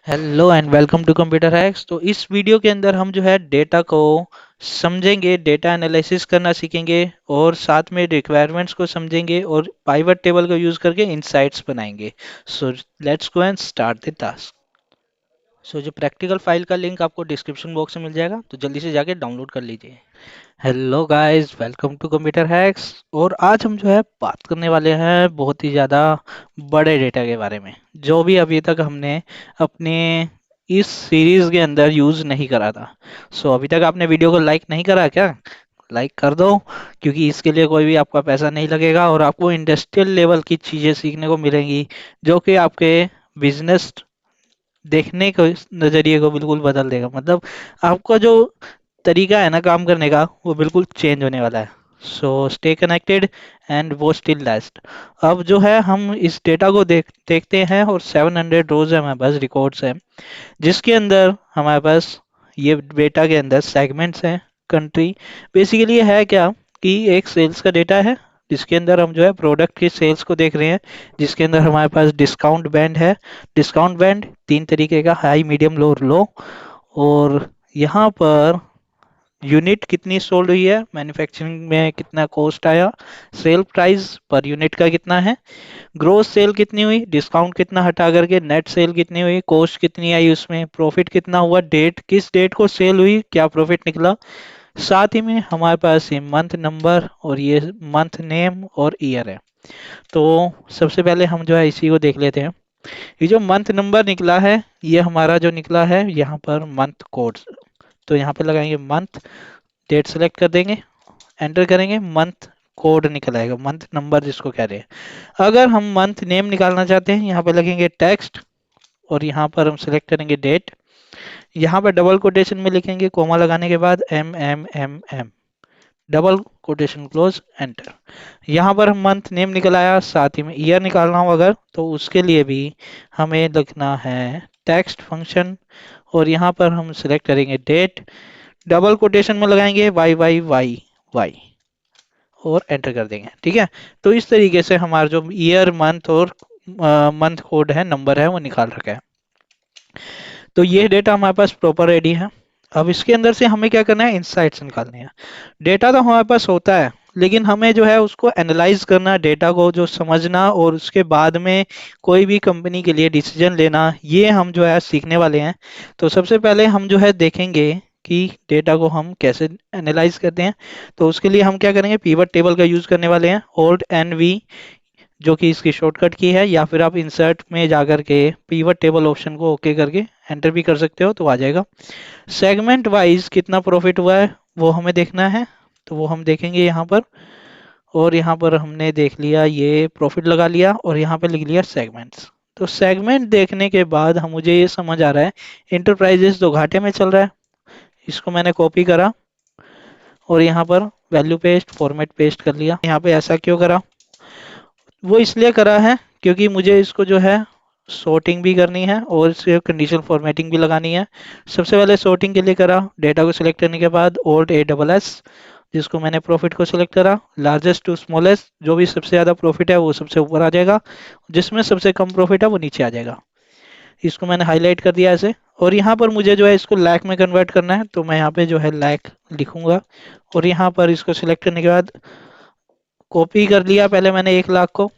Hello and welcome to computer hacks. तो इस video के अंदर हम जो है डेटा को समझेंगे, डेटा एनालिसिस करना सीखेंगे और साथ में रिक्वायरमेंट्स को समझेंगे और पाइवट टेबल को यूज करके इनसाइट्स बनाएंगे। So let's go and start the task. So जो प्रैक्टिकल फाइल का लिंक आपको डिस्क्रिप्शन बॉक्स में मिल जाएगा, तो जल्दी से जाके डाउनलोड कर लीजिए। Hello guys, welcome to computer hacks. और आज हम जो है बात करने वाले हैं बहुत ही ज़्यादा बड़े डेटा के बारे में, जो भी अभी तक हमने अपने इस सीरीज के अंदर यूज़ नहीं करा था। सो अभी तक आपने वीडियो को लाइक नहीं करा क्या? लाइक कर दो, क्योंकि इसके लिए कोई भी आपका पैसा नहीं लगेगा और आपको इंडस्ट्रियल लेवल की चीज़ें सीखने को मिलेंगी, जो कि आपके बिजनेस देखने को नज़रिए को बिल्कुल बदल देगा। मतलब आपका जो तरीका है ना काम करने का, वो बिल्कुल चेंज होने वाला है। सो स्टे कनेक्टेड एंड वो स्टिल लास्ट। अब जो है हम इस डेटा को देखते हैं और 700 रोज है हमारे पास, रिकॉर्ड्स है, जिसके अंदर हमारे पास ये डेटा के अंदर सेगमेंट्स हैं। कंट्री बेसिकली है क्या कि एक सेल्स का डेटा है, जिसके अंदर हम जो है प्रोडक्ट की सेल्स को देख रहे हैं, जिसके अंदर हमारे पास डिस्काउंट बैंड है। डिस्काउंट बैंड तीन तरीके का, हाई, मीडियम, लो और लो। और यहाँ पर यूनिट कितनी सोल्ड हुई है, मैन्युफैक्चरिंग में कितना कॉस्ट आया, सेल प्राइस पर यूनिट का कितना है, ग्रोस सेल कितनी हुई, डिस्काउंट कितना हटा करके नेट सेल कितनी हुई, कॉस्ट कितनी आई उसमें, प्रॉफिट कितना हुआ, डेट किस डेट को सेल हुई, क्या प्रॉफिट निकला। साथ ही में हमारे पास ये मंथ नंबर और ये मंथ नेम और ईयर है। तो सबसे पहले हम जो है इसी को देख लेते हैं। ये जो मंथ नंबर निकला है, ये हमारा जो निकला है यहाँ पर मंथ कोड। तो यहाँ पे लगाएंगे मंथ, डेट सेलेक्ट कर देंगे, एंटर करेंगे, मंथ कोड निकल आएगा, मंथ नंबर जिसको कह रहे हैं। अगर हम मंथ नेम निकालना चाहते हैं, यहाँ पे लगेंगे टेक्स्ट और यहाँ पर हम सिलेक्ट करेंगे डेट। यहाँ पर डबल कोटेशन में लिखेंगे, कोमा लगाने के बाद M, double quotation close, enter. यहाँ पर हम मंथ नेम निकल आया। साथ ही में ईयर निकालना हो अगर, तो उसके लिए भी हमें लिखना है टेक्स्ट फंक्शन और यहाँ पर हम सिलेक्ट करेंगे डेट, डबल कोटेशन में लगाएंगे YYY और एंटर कर देंगे। ठीक है, तो इस तरीके से हमारा जो ईयर, मंथ और मंथ कोड है, नंबर है, वो निकाल रखा है। तो ये डेटा हमारे पास प्रॉपर रेडी है। अब इसके अंदर से हमें क्या करना है, इंसाइट्स निकालने हैं। डेटा तो हमारे पास होता है, लेकिन हमें जो है उसको एनालाइज करना, डेटा को जो समझना और उसके बाद में कोई भी कंपनी के लिए डिसीजन लेना, ये हम जो है सीखने वाले हैं। तो सबसे पहले हम जो है देखेंगे कि डेटा को हम कैसे एनालाइज करते हैं। तो उसके लिए हम क्या करेंगे, पीवट टेबल का यूज करने वाले हैं, Alt+V, जो कि इसकी शॉर्टकट की है, या फिर आप इंसर्ट में जाकर के पीवट टेबल ऑप्शन को ओके करके एंटर भी कर सकते हो, तो आ जाएगा। सेगमेंट वाइज कितना प्रॉफिट हुआ है वो हमें देखना है, तो वो हम देखेंगे यहाँ पर। और यहाँ पर हमने देख लिया, ये प्रॉफिट लगा लिया और यहाँ पे लिख लिया सेगमेंट्स। तो सेगमेंट देखने के बाद हम, मुझे ये समझ आ रहा है इंटरप्राइजेस तो घाटे में चल रहा है। इसको मैंने कॉपी करा और यहाँ पर वैल्यू पेस्ट, फॉर्मेट पेस्ट कर लिया। यहाँ पे ऐसा क्यों करा, वो इसलिए करा है क्योंकि मुझे इसको जो है सॉर्टिंग भी करनी है और इसके कंडीशनल फॉर्मेटिंग भी लगानी है। सबसे पहले सॉर्टिंग के लिए करा, डेटा को सिलेक्ट करने के बाद Alt+A, जिसको मैंने प्रॉफिट को सिलेक्ट करा, लार्जेस्ट टू स्मॉलेस्ट, जो भी सबसे ज़्यादा प्रॉफिट है वो सबसे ऊपर आ जाएगा, जिसमें सबसे कम प्रॉफिट है वो नीचे आ जाएगा। इसको मैंने हाईलाइट कर दिया ऐसे। और यहाँ पर मुझे जो है इसको लैक में कन्वर्ट करना है, तो मैं यहाँ पे जो है लैक लिखूंगा और यहाँ पर इसको सिलेक्ट करने के बाद कॉपी कर लिया पहले मैंने 1 लाख को,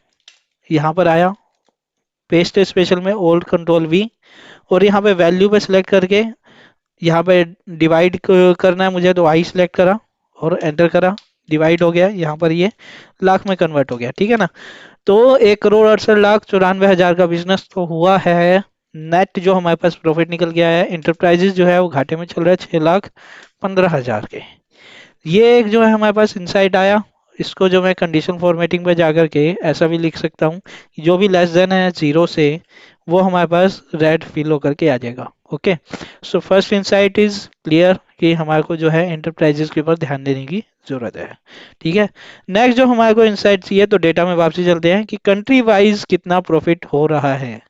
यहाँ पर आया, पेस्ट स्पेशल में Alt+Ctrl+V और यहाँ पे वैल्यू पे सिलेक्ट करके यहाँ पे डिवाइड करना है मुझे, तो आई सिलेक्ट करा और एंटर करा, डिवाइड हो गया, यहाँ पर ये लाख में कन्वर्ट हो गया। ठीक है ना, तो 1,68,94,000 का बिजनेस तो हुआ है। नेट जो हमारे पास प्रॉफिट निकल गया है, इंटरप्राइजेज जो है वो घाटे में चल रहा है 6,15,000 के। ये एक जो है हमारे पास इंसाइट आया। इसको जो मैं कंडीशन फॉर्मेटिंग पे जाकर के ऐसा भी लिख सकता हूँ कि जो भी लेस देन है जीरो से, वो हमारे पास रेड फिल होकर के आ जाएगा। Okay, so first insight is clear कि हमारे को जो है इंटरप्राइजेस के ऊपर ध्यान देने की जरूरत है। ठीक है, नेक्स्ट जो हमारे को इंसाइट चाहिए, तो डेटा में वापसी चलते हैं कि कंट्री वाइज कितना प्रॉफिट हो रहा है।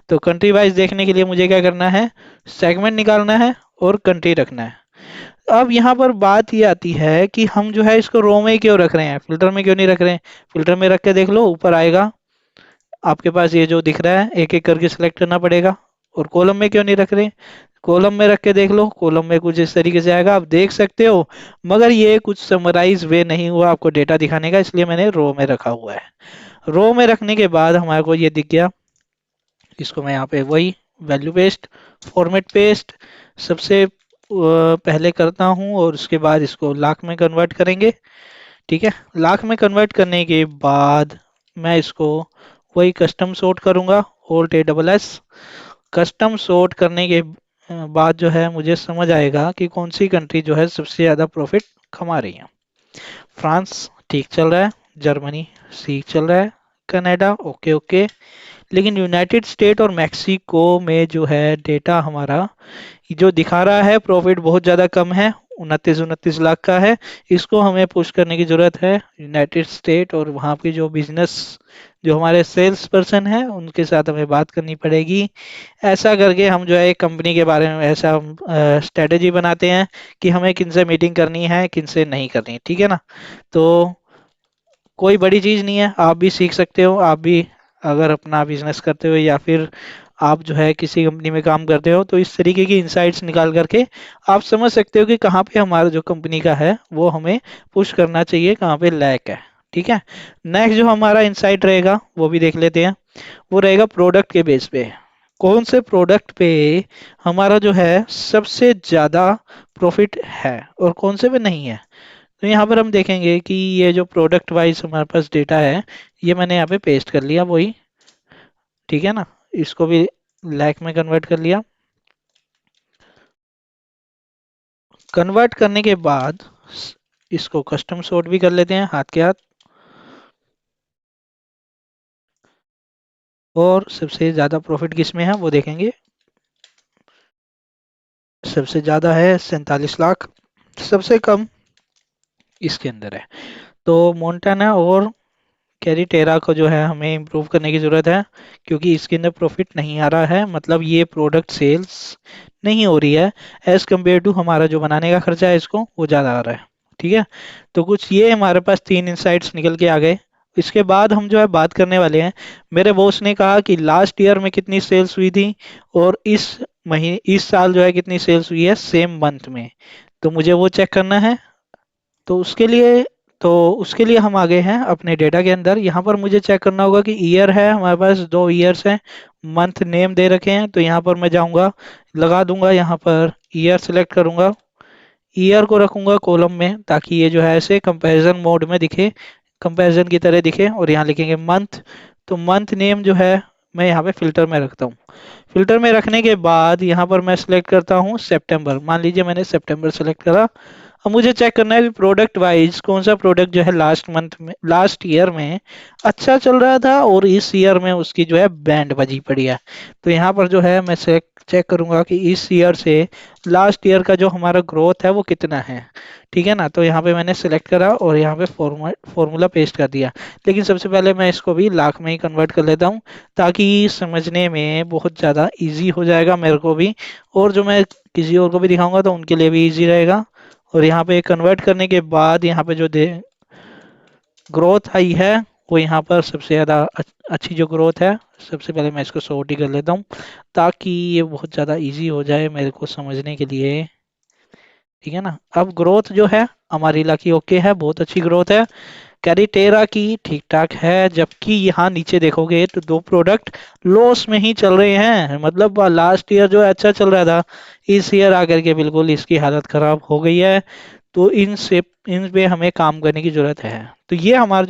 तो कंट्री वाइज देखने के लिए मुझे क्या करना है, सेगमेंट निकालना है और कंट्री रखना है। अब यहाँ पर बात ये आती है कि हम जो है इसको रो में क्यों रख रहे हैं, फिल्टर में क्यों नहीं रख रहे हैं। फिल्टर में रख के देख लो, ऊपर आएगा आपके पास ये जो दिख रहा है, एक एक करके सिलेक्ट करना पड़ेगा और कॉलम में क्यों नहीं रख रहे? कॉलम में रख के देख लो, कॉलम में कुछ इस तरीके से आएगा, आप देख सकते हो। मगर ये कुछ समराइज वे नहीं हुआ आपको डेटा दिखाने का, इसलिए मैंने रो में रखा हुआ है। रो में रखने के बाद हमारे को ये दिख गया। इसको मैं यहाँ पे वही वैल्यू पेस्ट, फॉर्मेट पेस्ट सबसे पहले करता हूँ, और उसके बाद इसको लाख में कन्वर्ट करेंगे। ठीक है, लाख में कन्वर्ट करने के बाद मैं इसको वही कस्टम सॉर्ट करूँगा, alt A double S. Custom sort करने के बाद जो है मुझे समझ आएगा कि कौन सी कंट्री जो है सबसे ज़्यादा प्रॉफिट कमा रही है। फ्रांस ठीक चल रहा है, जर्मनी ठीक चल रहा है, कनाडा ओके ओके, लेकिन यूनाइटेड स्टेट और मैक्सिको में जो है डेटा हमारा जो दिखा रहा है प्रॉफिट बहुत ज़्यादा कम है, 29 लाख का है। इसको हमें पुश करने की ज़रूरत है यूनाइटेड स्टेट, और वहाँ की जो बिजनेस जो हमारे सेल्स पर्सन हैं उनके साथ हमें बात करनी पड़ेगी। ऐसा करके हम जो है एक कंपनी के बारे में ऐसा स्ट्रेटेजी बनाते हैं कि हमें किन से मीटिंग करनी है, किन से नहीं करनी, ठीक है ना। तो कोई बड़ी चीज़ नहीं है, आप भी सीख सकते हो। आप भी अगर अपना बिजनेस करते हो या फिर आप जो है किसी कंपनी में काम करते हो, तो इस तरीके की इंसाइट्स निकाल करके आप समझ सकते हो कि कहाँ पे हमारा जो कंपनी का है वो हमें पुश करना चाहिए, कहाँ पे लैक है। ठीक है, नेक्स्ट जो हमारा इंसाइट रहेगा वो भी देख लेते हैं। वो रहेगा प्रोडक्ट के बेस पे, कौन से प्रोडक्ट पे हमारा जो है सबसे ज़्यादा प्रॉफिट है और कौन से पे नहीं है। तो यहाँ पर हम देखेंगे कि ये जो प्रोडक्ट वाइज हमारे पास डेटा है, ये मैंने यहाँ पे पेस्ट कर लिया वही, ठीक है ना। इसको भी लैक में कन्वर्ट कर लिया। कन्वर्ट करने के बाद इसको कस्टम सॉर्ट भी कर लेते हैं हाथ के हाथ, और सबसे ज़्यादा प्रॉफिट किस में है वो देखेंगे। सबसे ज़्यादा है 47 लाख, सबसे कम इसके अंदर है। तो मोन्टाना और कैरीटेरा को जो है हमें इम्प्रूव करने की ज़रूरत है, क्योंकि इसके अंदर प्रॉफिट नहीं आ रहा है, मतलब ये प्रोडक्ट सेल्स नहीं हो रही है एज कम्पेयर टू हमारा जो बनाने का खर्चा है इसको वो ज़्यादा आ रहा है। ठीक है, तो कुछ ये हमारे पास 3 इंसाइट्स निकल के आ गए। इसके बाद हम जो है बात करने वाले हैं, मेरे बॉस ने कहा कि लास्ट ईयर में कितनी सेल्स हुई थी और इस महीने इस साल जो है कितनी सेल्स हुई है सेम मंथ में, तो मुझे वो चेक करना है। तो उसके लिए हम आ गए हैं अपने डेटा के अंदर। यहाँ पर मुझे चेक करना होगा कि ईयर है हमारे पास, 2 ईयर्स हैं, मंथ नेम दे रखे हैं। तो यहाँ पर मैं जाऊँगा, लगा दूंगा यहाँ पर ईयर सेलेक्ट करूँगा, ईयर को रखूँगा कॉलम में ताकि ये जो है ऐसे कंपैरिजन मोड में दिखे, कंपैरिजन की तरह दिखे। और यहाँ लिखेंगे मंथ, तो मंथ नेम जो है मैं यहाँ पे फिल्टर में रखता हूँ। फिल्टर में रखने के बाद यहाँ पर मैं सिलेक्ट करता हूँ सितंबर, मान लीजिए मैंने सितंबर सेलेक्ट करा। अब मुझे चेक करना है कि प्रोडक्ट वाइज कौन सा प्रोडक्ट जो है लास्ट मंथ में, लास्ट ईयर में अच्छा चल रहा था और इस ईयर में उसकी जो है बैंड बजी पड़ी है। तो यहाँ पर जो है मैं चेक करूंगा कि इस ईयर से लास्ट ईयर का जो हमारा ग्रोथ है वो कितना है। ठीक है ना, तो यहाँ पे मैंने सेलेक्ट करा और यहाँ पे फॉर्मूला पेस्ट कर दिया। लेकिन सबसे पहले मैं इसको भी लाख में ही कन्वर्ट कर लेता हूँ, ताकि समझने में बहुत ज़्यादा इजी हो जाएगा मेरे को भी, और जो मैं किसी और को भी दिखाऊंगा तो उनके लिए भी इजी रहेगा। और यहाँ पे कन्वर्ट करने के बाद यहाँ पे जो दे ग्रोथ आई है वो यहाँ पर सबसे ज़्यादा अच्छी जो ग्रोथ है, सबसे पहले मैं इसको सॉर्ट ही कर लेता हूँ ताकि ये बहुत ज़्यादा इजी हो जाए मेरे को समझने के लिए। ठीक है ना, अब ग्रोथ जो है हमारी इलाकी ओके है, बहुत अच्छी ग्रोथ है। कैरिटेरा की ठीक ठाक है, जबकि यहाँ नीचे देखोगे तो 2 प्रोडक्ट लॉस में ही चल रहे हैं, मतलब लास्ट ईयर जो है अच्छा चल रहा था, इस ईयर आकर के बिल्कुल इसकी हालत खराब हो गई है। तो इन पे हमें काम करने की जरूरत है। तो ये हमारा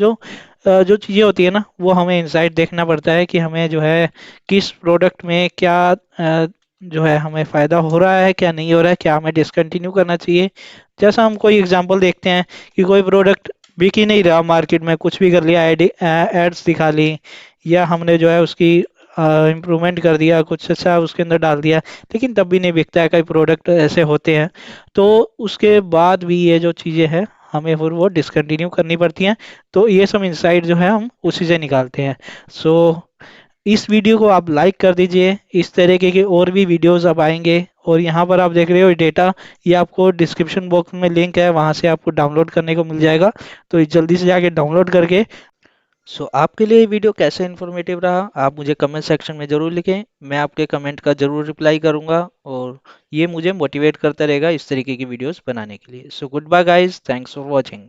जो चीज़ें होती है ना वो हमें इनसाइट देखना पड़ता है कि हमें जो है किस प्रोडक्ट में क्या जो है हमें फ़ायदा हो रहा है, क्या नहीं हो रहा है, क्या हमें डिसकंटिन्यू करना चाहिए। जैसा हम कोई एग्जांपल देखते हैं कि कोई प्रोडक्ट बिक ही नहीं रहा मार्केट में, कुछ भी कर लिया, एड्स दिखा ली, या हमने जो है उसकी इम्प्रूवमेंट कर दिया, कुछ अच्छा उसके अंदर डाल दिया, लेकिन तब भी नहीं बिकता है, कई प्रोडक्ट ऐसे होते हैं। तो उसके बाद भी ये जो चीज़ें हैं हमें फिर वो डिसकंटिन्यू करनी पड़ती हैं। तो ये सब इंसाइट जो है हम उसी से निकालते हैं। सो इस वीडियो को आप लाइक कर दीजिए, इस तरीके के और भी वीडियोस अब आएंगे। और यहाँ पर आप देख रहे हो डेटा, ये आपको डिस्क्रिप्शन बॉक्स में लिंक है, वहाँ से आपको डाउनलोड करने को मिल जाएगा। तो जल्दी से जाके डाउनलोड करके सो आपके लिए ये वीडियो कैसे इन्फॉर्मेटिव रहा आप मुझे कमेंट सेक्शन में ज़रूर लिखें, मैं आपके कमेंट का ज़रूर रिप्लाई करूंगा और ये मुझे मोटिवेट करता रहेगा इस तरीके की वीडियोस बनाने के लिए। So good bye guys, thanks for watching.